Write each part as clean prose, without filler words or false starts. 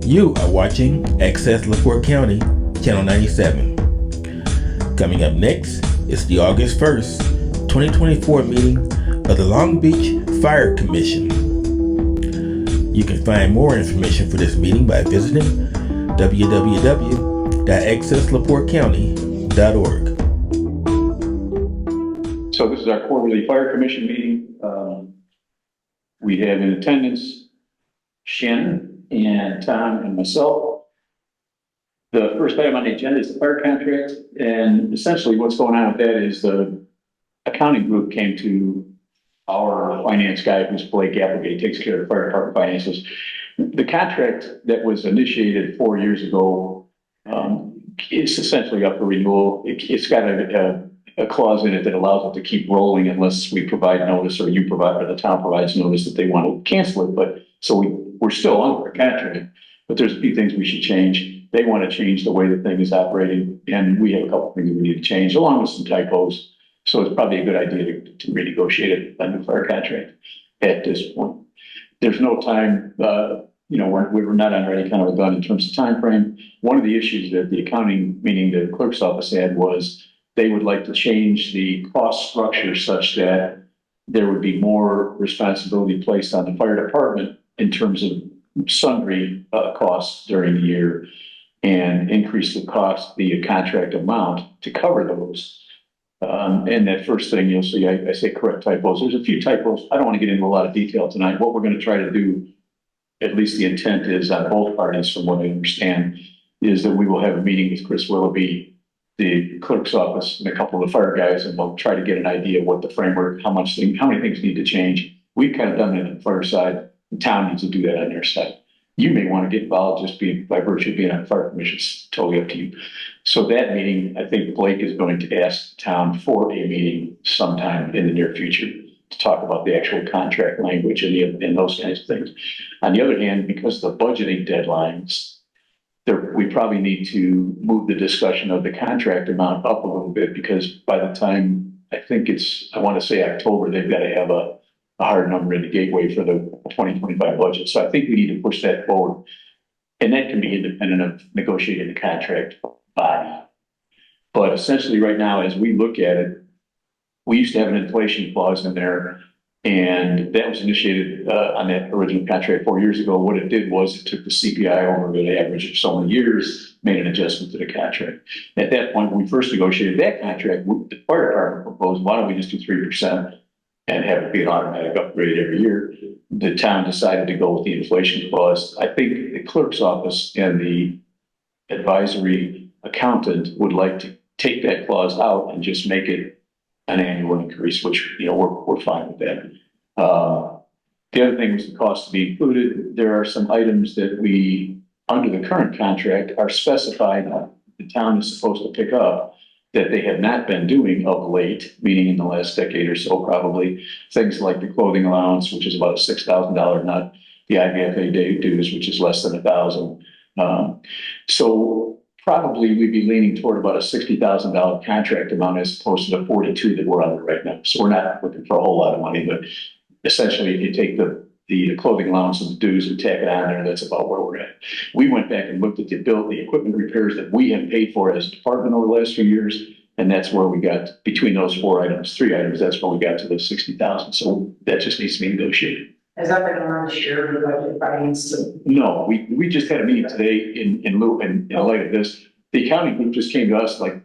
You are watching Access LaPorte County, Channel 97. Coming up next is the August 1st, 2024 meeting of the Long Beach Fire Commission. You can find more information for this meeting by visiting www.accesslaportecounty.org. So this is our quarterly Fire Commission meeting. We have in attendance Shannon and Tom and myself. The first item on the agenda is the fire contract, and essentially what's going on with that is the accounting group came to our finance guy, who's Blake Applegate, takes care of fire department finances. The contract that was initiated 4 years ago is essentially up for renewal. It's got a clause in it that allows it to keep rolling unless we provide notice or you provide, or the town provides notice that they want to cancel it. But so we're still under a contract, but there's a few things we should change. They want to change the way the thing is operating, and we have a couple things we need to change, along with some typos. So it's probably a good idea to renegotiate a new fire contract at this point. There's no time, we're not under any kind of a gun in terms of time frame. One of the issues that the accounting, meaning the clerk's office, had was they would like to change the cost structure such that there would be more responsibility placed on the fire department in terms of sundry costs during the year, and increase the contract amount to cover those. And that first thing you'll see, I say correct typos. There's a few typos. I don't want to get into a lot of detail tonight. What we're going to try to do, at least the intent is on both parties, from what I understand, is that we will have a meeting with Chris Willoughby, the clerk's office, and a couple of the fire guys, and we'll try to get an idea of what the framework, how many things need to change. We've kind of done it on the fire side. The town needs to do that on their side. You may want to get involved just by virtue of being on the fire commission. It's totally up to you. So that meeting, I think Blake is going to ask the town for a meeting sometime in the near future to talk about the actual contract language and those kinds of things. On the other hand, because of the budgeting deadlines, we probably need to move the discussion of the contract amount up a little bit, because by the time, I want to say October, they've got to have a hard number in the gateway for the 2025 budget. So I think we need to push that forward. And that can be independent of negotiating the contract body. But essentially right now, as we look at it, we used to have an inflation clause in there, and that was initiated on that original contract 4 years ago. What it did was it took the CPI over the average of so many years, made an adjustment to the contract. At that point, when we first negotiated that contract, the fire department proposed, why don't we just do 3%? And have it be an automatic upgrade every year. The town decided to go with the inflation clause. I think the clerk's office and the advisory accountant would like to take that clause out and just make it an annual increase, which, we're fine with that. The other thing was the cost to be included. There are some items that we, under the current contract, are specified the town is supposed to pick up that they have not been doing of late, meaning in the last decade or so, probably. Things like the clothing allowance, which is about a $6,000 nut, the IVFA day dues, which is less than $1,000. So probably we'd be leaning toward about a $60,000 contract amount as opposed to the 42 that we're under right now. So we're not looking for a whole lot of money, but essentially if you take the clothing allowance and the dues and tack it on there, that's about where we're at. We went back and looked at the equipment repairs that we have paid for as a department over the last few years, and that's where we got, between those three items, that's where we got to the 60,000. So that just needs to be negotiated. Has that been on the share of the budget finance? No, we just had a meeting today in light of this. The accounting group just came to us like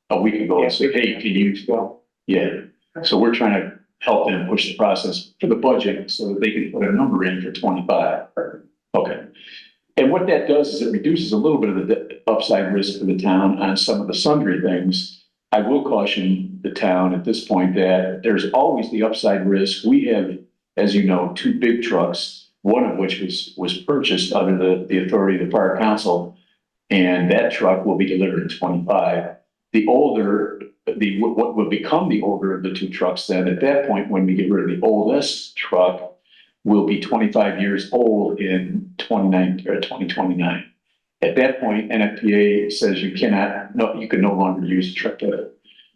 a week ago and said, hey, can you go? Yeah. So we're trying to help them push the process for the budget so that they can put a number in for 25. Okay. And what that does is it reduces a little bit of the upside risk for the town on some of the sundry things. I will caution the town at this point that there's always the upside risk. We have, as you know, 2 big trucks, one of which was purchased under the authority of the fire council, and that truck will be delivered in 25. What will become the older of the 2 trucks then, at that point, when we get rid of the oldest truck, will be 25 years old in 2029. At that point, NFPA says you can no longer use a truck.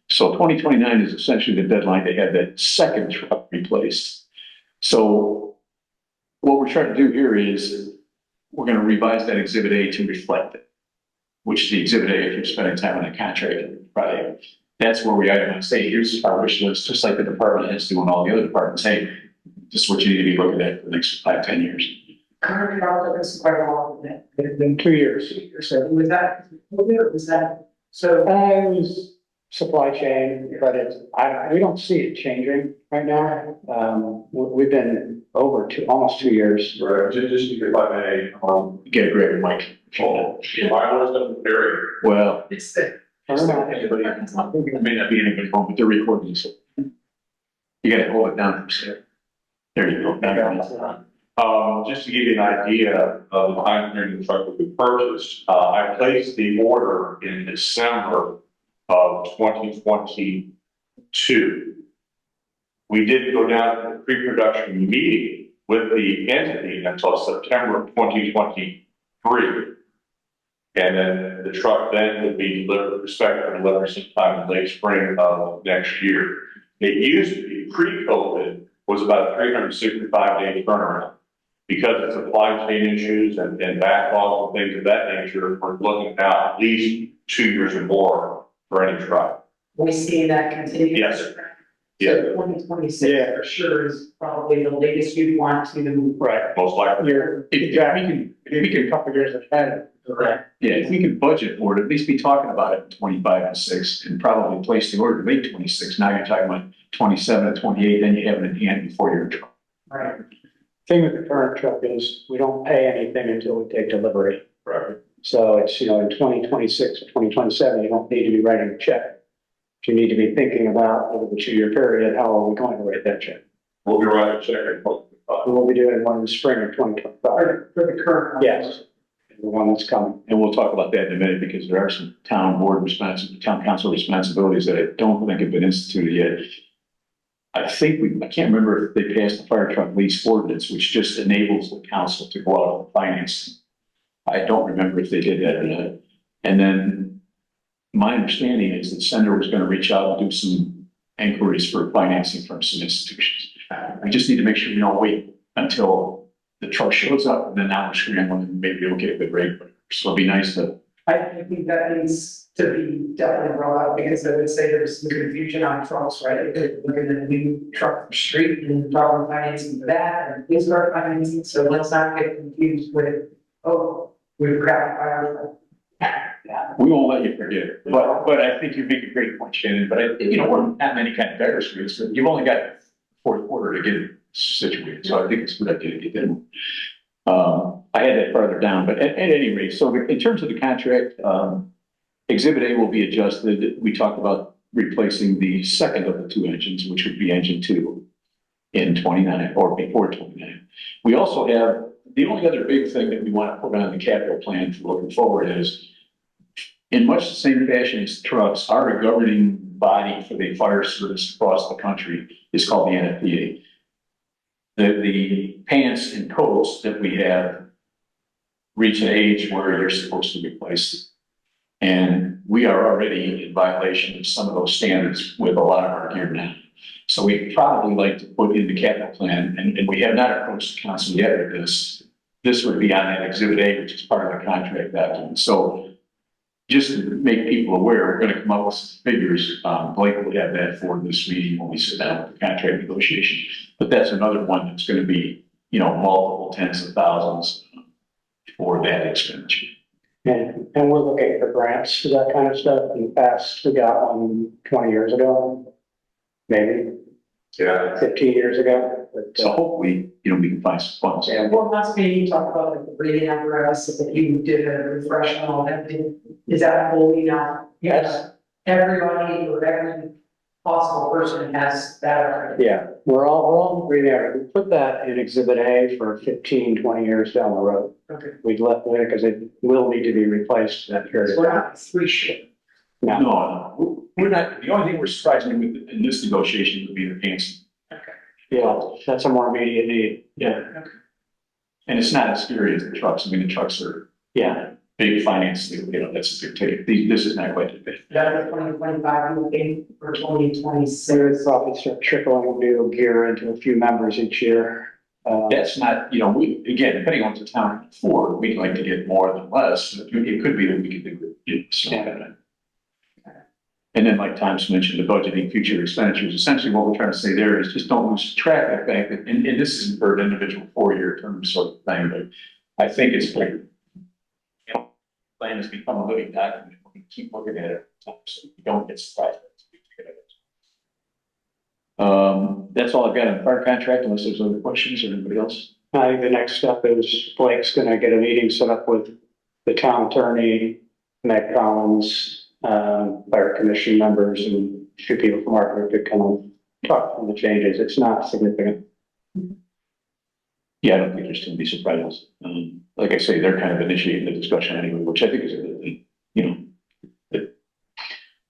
So 2029 is essentially the deadline to have that second truck replaced. So what we're trying to do here is we're gonna revise that exhibit A to reflect it. Which the exhibit A, if you're spending time on the contract, probably, that's where we itemize, say, here's our wish list, just like the department heads do and all the other departments, hey, this is what you need to be looking at for the next 5-10 years. Current project is quite a long, that, It's been 2 years. so was that, was that, so, It was supply chain, but we don't see it changing right now. We've been over almost 2 years. Right, just if I may, Get a greater mic. why was that very? Well, it's the. I don't know. anybody, there may not be anybody home, but they're recording, so. You gotta hold it down for a second. There you go. Just to give you an idea of the time period the truck would be purchased, I placed the order in December of 2022. We didn't go down to the pre-production meeting with the entity until September of 2023. And then the truck then would be delivered, expected to deliver sometime in late spring of next year. It used to be pre-COVID was about a 365-day turnaround. Because of supply chain issues and backlogs and things of that nature, we're looking now at least 2 years or more for any truck. We see that continue. Yes. So Yeah, 2026 Yeah. for sure is probably the latest you'd want to. Right. most likely. You're If we can, a couple of years ahead. Correct. yeah, if we can budget for it, at least be talking about it in 25 and 6, and probably place the order late 26. Now you're talking about 27 and 28, then you have it in hand before you're truck. Right. Thing with the current truck is we don't pay anything until we take delivery. Right. So it's, in 2026 or 2027, you don't need to be writing a check. You need to be thinking about over the 2-year period, how are we going to write that check? We'll be writing a check in 2025. And we'll be doing one in the spring of 2025. For the current. Yes, the one that's coming. And we'll talk about that in a minute, because there are some town council responsibilities that I don't think have been instituted yet. I can't remember if they passed the fire truck lease ordinance, which just enables the council to go out and finance. I don't remember if they did that or not. And then my understanding is that Senator was gonna reach out and do some inquiries for financing from some institutions. We just need to make sure we don't wait until the truck shows up and then now we're scrambling and maybe we'll get a good rate. So it'd be nice to, I think that needs to be definitely brought up, because I would say there's some confusion on trucks, right? They're looking at a new truck from street and talking financing for that, and we start financing, so let's not get confused with, oh, we've got fire. Yeah. we won't let you forget it. But I think you make a great point, Shannon, but we're not many kind of better streets, but you've only got fourth quarter to get it situated, so I think it's a good idea to get them. I had that farther down, but at any rate, so in terms of the contract, Exhibit A will be adjusted. We talked about replacing the second of the 2 engines, which would be engine 2 in 29 or before 29. We also have, the only other big thing that we want to put on the capital plan for looking forward is, in much the same fashion as trucks, our governing body for the fire service across the country is called the NFPA. The pants and coats that we have reach an age where you're supposed to replace. And we are already in violation of some of those standards with a lot of our gear now. So we'd probably like to put in the capital plan, and we have not approached the council yet with this. This would be on that Exhibit A, which is part of the contract document. So just to make people aware, we're gonna come up with some figures. Blake will have that for this meeting when we sit down with the contract negotiation. But that's another one that's gonna be, multiple tens of thousands for that expenditure. And we're looking for grants for that kind of stuff. In the past, we got one 20 years ago, maybe Yeah. 15 years ago. But, So hopefully, we can find some funds. yeah, Well, last meeting, you talked about like the breathing apparatus, that you did a refresh on all that, is that fully now? Yes. Everybody or every possible person has that already. yeah, we're all agree there. We put that in Exhibit A for 15, 20 years down the road. Okay. We'd left it because it will need to be replaced in that period So of we're time. not free shit. No, we're not, the only thing we're surprising with in this negotiation would be the pants. Yeah, that's a more immediate need. Yeah. And it's not as scary as the trucks. I mean, the trucks are Yeah, big finance, that's a big take. This is not quite that big. That was 2025, you think, or so 2026. we'd probably start trickling new gear into a few members each year. That's not, we, again, depending on what the town can afford, we'd like to get more than less, but it could be that we could do it. And then like Tom's mentioned, the budgeting future expenditures, essentially what we're trying to say there is just don't lose track of the fact that, and this isn't for an individual 4-year term sort of thing, but I think it's like, plan has become a living document. We can keep looking at it so you don't get surprised. That's all I've got on the fire contract, unless there's other questions or anybody else. I think the next step is Blake's gonna get a meeting set up with the town attorney, Meg Collins, fire commission members, and a few people from our group to come and talk on the changes. It's not significant. Yeah, I don't think there's gonna be surprises. Like I say, they're kind of initiating the discussion anyway, which I think is a good thing,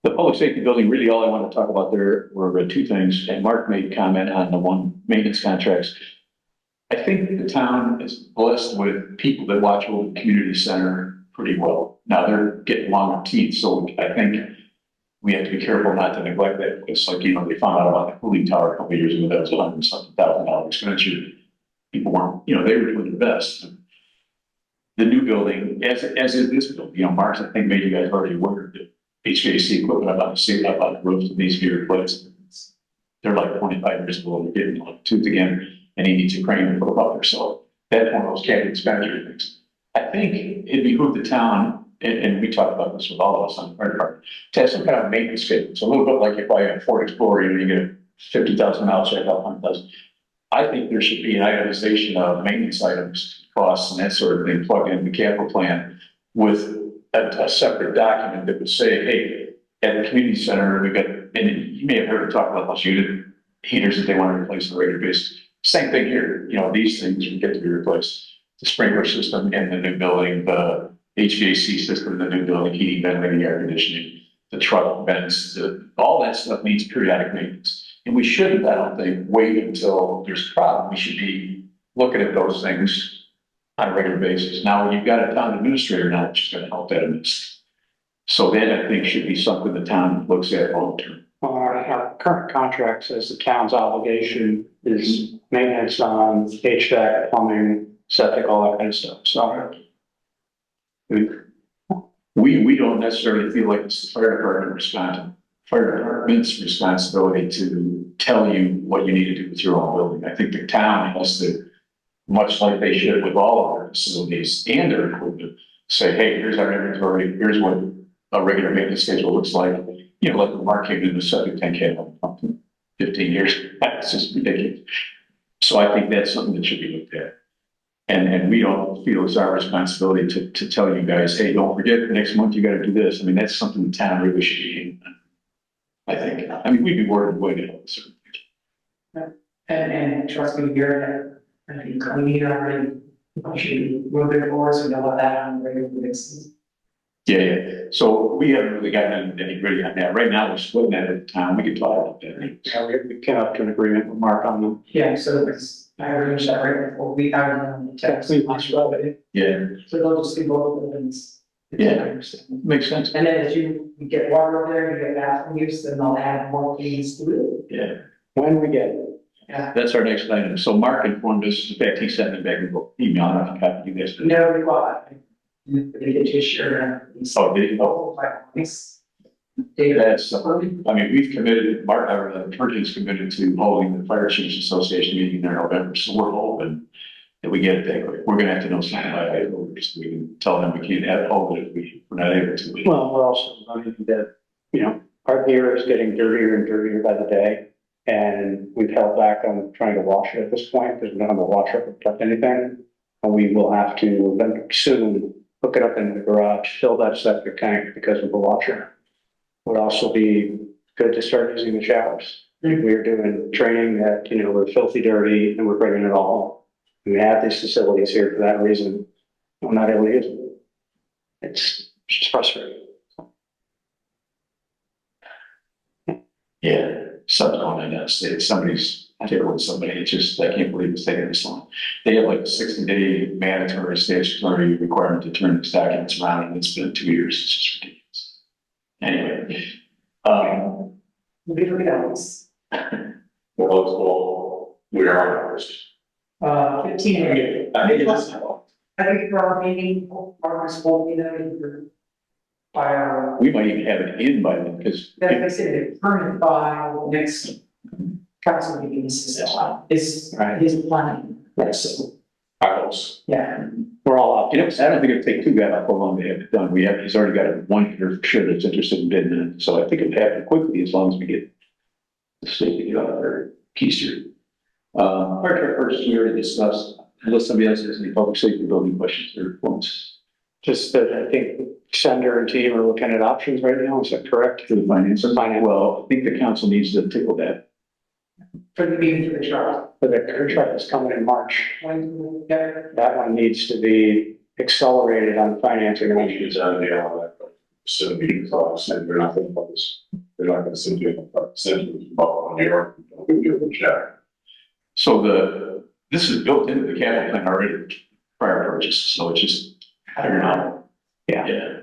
The public safety building, really all I want to talk about there were two things, and Mark made comment on the one maintenance contracts. I think the town is blessed with people that watch over the community center pretty well. Now they're getting longer teeth, so I think we have to be careful not to neglect that. It's like, they found out about the cooling tower a couple of years ago, that was $100,000 expenditure. People weren't, they were doing their best. The new building, as is this building, Mark's, I think maybe you guys already aware that HVAC equipment up on the roofs that needs to be replaced. They're like 25 years old, they're getting like tooth again, and he needs a crane to put them up there. So that's one of those capital expenditure things. I think it behooved the town, and we talked about this with all of us on the fire department, to have some kind of maintenance schedule. It's a little bit like if I have a Ford Explorer, you get a 50,000 mile check out 100,000. I think there should be an itemization of maintenance items, costs, and that sort of thing plugged into the capital plan with a separate document that would say, hey, at the community center, we've got, and you may have heard her talk about those unit heaters that they want to replace on a regular basis. Same thing here, these things would get to be replaced. The sprinkler system in the new building, the HVAC system in the new building, heating, ventilating, air conditioning, the truck vents, all that stuff needs periodic maintenance. And we shouldn't, I don't think, wait until there's a problem. We should be looking at those things on a regular basis. Now, you've got a town administrator now that's going to help that administer. So that, I think, should be something the town looks at long term. Our current contract says the town's obligation is maintenance on HVAC, plumbing, septic, all that kind of stuff. So we don't necessarily feel like it's the fire department's responsibility to tell you what you need to do with your own building. I think the town has to, much like they should with all of our facilities and their equipment, say, hey, here's our inventory, here's what a regular maintenance schedule looks like. Like the Mark came in the septic tank had 15 years. That's just ridiculous. So I think that's something that should be looked at. And we don't feel it's our responsibility to tell you guys, hey, don't forget, next month you got to do this. I mean, that's something the town really should be, I think. I mean, we'd be worried way to help certain things. And trust me, you're, I think, we need already, we should move it forward, so we know what that on the regular basis. Yeah. So we haven't really gotten any gritty on that. Right now, we're splitting that at the time. We can talk about that. yeah, we came up to an agreement with Mark on them. Yeah, so it's, I arranged that right before we got on the text. Yeah, So they'll just be both of them. Yeah. I understand. makes sense. And then as you get water over there, you get bathroom use, then they'll add more things to it. Yeah, When we get it. Yeah. that's our next item. So Mark informed us, in fact, he sent it back in the email. I don't know if you copied you guys. No, well, they get to share. Oh, did he? Oh, that's, I mean, we've committed, Mark, our Perkins committed to holding the Fire Chiefs Association meeting there in November. So we're hoping that we get it that way. We're going to have to know something by October so we can tell them we can't hold it if we're not able to. Well, we're also running that, our gear is getting dirtier and dirtier by the day. And we've held back on trying to wash it at this point because we don't have a washer to protect anything. And we will have to then soon hook it up in the garage, fill that septic tank because of the washer. Would also be good to start using the showers. We're doing training that, we're filthy dirty and we're bringing it all home. We have these facilities here for that reason. We're not able to use it. It's just frustrating. Yeah, something going on that state. Somebody's terrible with somebody. It's just, I can't believe it's taking this long. They have like a 60-day mandatory statutory requirement to turn these documents around, and it's been 2 years. It's just ridiculous. Anyway, Beautiful else. Well, we are on first. 15. I think it's, I think for our meeting, Marcus will be there by our, we might even have it in by then, because that they said it's permanent by next council meeting is Right. his plan. Yes, I hope so. yeah. We're all out. I don't think it'd take two guys that long to have it done. He's already got one here for sure that's interested in bidding it. So I think it'd happen quickly as long as we get the state to get out there, Keister. Fire truck purchase, we already discussed, unless somebody else has any public safety building questions or points Just that I think Senator and team are looking at options right now. Is that correct? for the finance. Finance. Well, I think the council needs to tickle that. For the meeting for the truck. But the contract is coming in March. When, yeah, That one needs to be accelerated on financing. We should get on the on that, but so meetings, obviously, they're not going to focus. They're not going to send you on your, check. So this is built into the capital plan already, prior purchase, so it's just, I don't know. Yeah.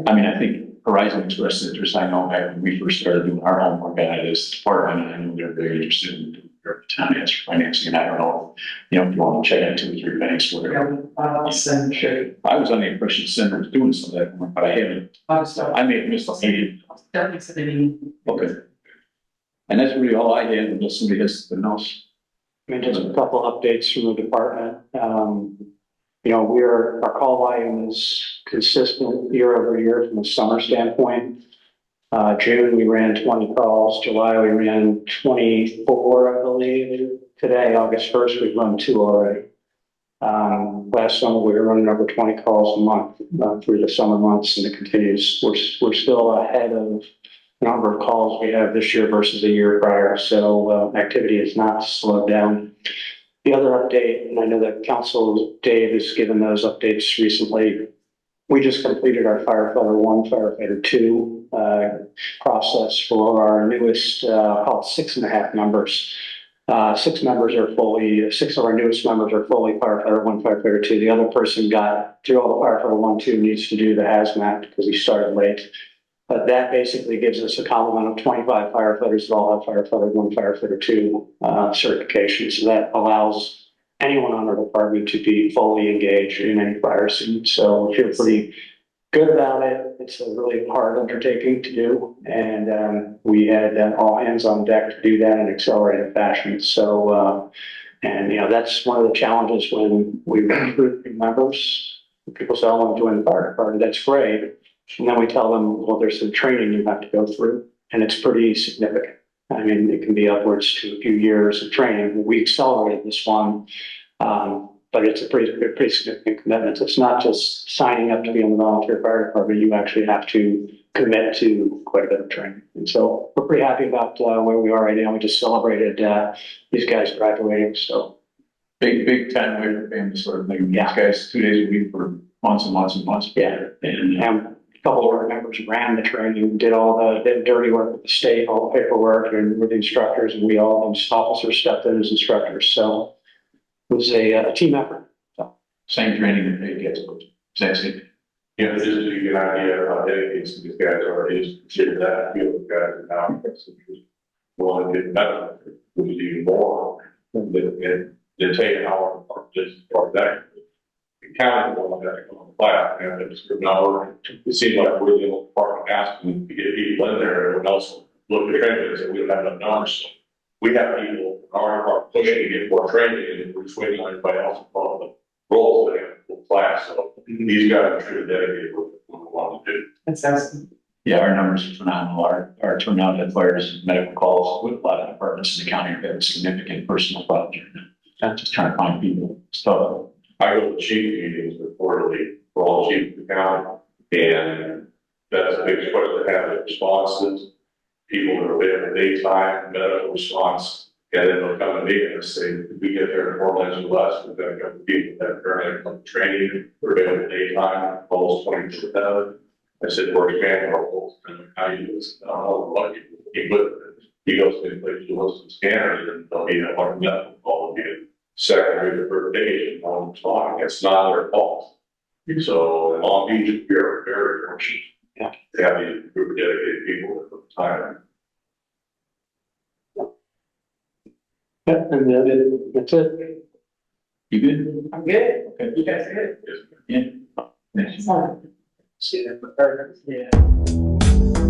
I mean, I think Horizon expressed interest, I know back when we first started doing our homework at this department, I know they're very interested in their town answer financing, and I don't know, if you want to check into 2 or 3 banks, whatever. send sure. I was under the impression Senator was doing some of that work, but I haven't, So I may have missed a meeting. definitely sending. Okay. And that's really all I had, unless somebody has something else. I mean, just a couple updates from the department. Our call volume is consistent year over year from a summer standpoint. June, we ran 20 calls. July, we ran 24, I believe. Today, August 1st, we've run 2 already. Last summer, we were running over 20 calls a month through the summer months, and it continues. We're still ahead of the number of calls we have this year versus a year prior, so activity has not slowed down. The other update, and I know that Council Dave has given those updates recently, we just completed our Firefighter 1, Firefighter 2 process for our newest, called 6.5 members. 6 members are fully, 6 of our newest members are fully Firefighter 1, Firefighter 2. The other person got through all the Firefighter 1, 2, needs to do the hazmat because he started late. But that basically gives us a complement of 25 firefighters that all have Firefighter 1, Firefighter 2 certifications. So that allows anyone on our department to be fully engaged in any fire scene. So we feel pretty good about it. It's a really hard undertaking to do. And we had all hands on deck to do that in accelerated fashion. So, that's one of the challenges when we recruit new members. People say, I want to join the fire department. That's great. And then we tell them, well, there's some training you have to go through, and it's pretty significant. I mean, it can be upwards to a few years of training. We accelerated this one, but it's a pretty significant commitment. It's not just signing up to be in the volunteer fire department. You actually have to commit to quite a bit of training. And so we're pretty happy about where we are right now. We just celebrated these guys graduating. So Big time way for families, sort of thing. These guys 2 days a week for months and months and months. yeah, and a couple of our members ran the training, did all the dirty work with the state, all the paperwork, and with the instructors, and we all, officers stepped in as instructors. So it was a team effort. So. Same training that they get. Exactly. Just to give you an idea of how dedicated these guys are, is consider that field guys are now, because well, it better, which is even more. They take an hour just for that. County on that on the flat, and it's good number. It seemed like we're the only department asking to get people in there, everyone else looked at training and said, we don't have enough numbers. So we have people in our department pushing to get more training, and we're just waiting on everybody else to follow the roles that they have full class. So these guys are truly dedicated to what we want to do. That's awesome. Yeah, our numbers are phenomenal. Our turnout at fires and medical calls with a lot of departments in the county have a significant personal budget. Not just trying to find people, stuff. I go to chief meetings quarterly for all chiefs of the county, and that's a big question to have the responses. People that are there in the daytime, medical response, and then they'll come to me and say, if we get there in 4 minutes or less, we've got to go to people that are currently on training, or available daytime, almost 24/7. I said, we're expanding our roles, and how you do this, I don't know what you put. He goes to places to listen to scanners, and they'll be at one medical call again. Secondary verification on the talking, it's not their fault. So in Long Beach, we're very fortunate. Yeah. To have these group of dedicated people at the time. Yeah, and that's it. You good? I'm good. Okay. You guys good? Yeah. Thanks. Yeah.